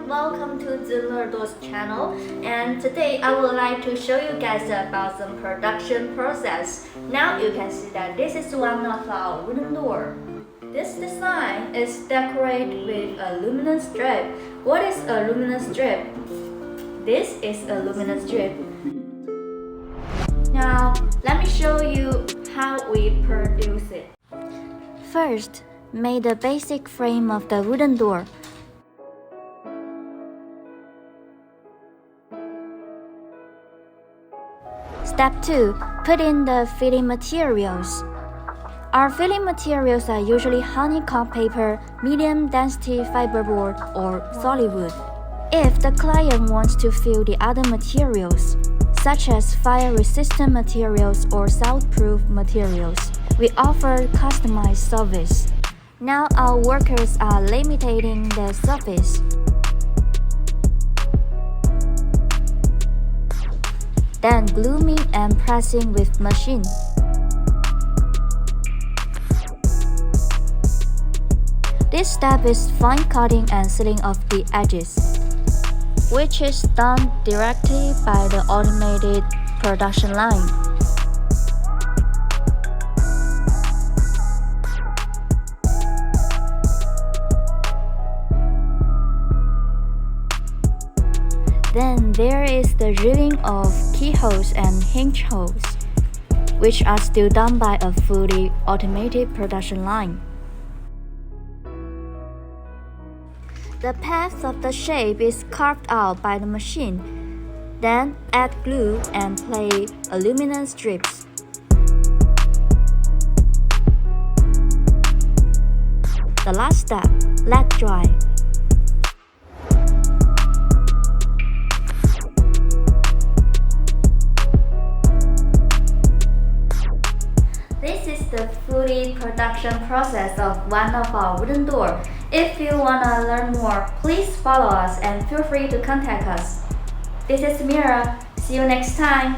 welcome to Zonle Doors channel, and today I would like to show you guys about some production process. Now you can see that this is one of our wooden door. This design is decorated with a luminous strip. What is a luminous strip? This is a luminous strip. Now let me show you how we produce it. First, make the basic frame of the wooden door. Step 2. Put in the filling materials. Our filling materials are usually honeycomb paper, medium density fiberboard, or solid wood. If the client wants to fill the other materials, such as fire-resistant materials or soundproof materials, we offer customized service. Now our workers are laminating the surface. Then gluing and pressing with machine. This step is fine cutting and sealing of the edges, which is done directly by the automated production line. Then there is the drilling of keyholes and hinge holes, which are still done by a fully automated production line. The path of the shape is carved out by the machine. Then add glue and place aluminum strips. The last step, let dry. This is the fully production process of one of our wooden door. If you wanna learn more, please follow us and feel free to contact us. This is Mira. See you next time.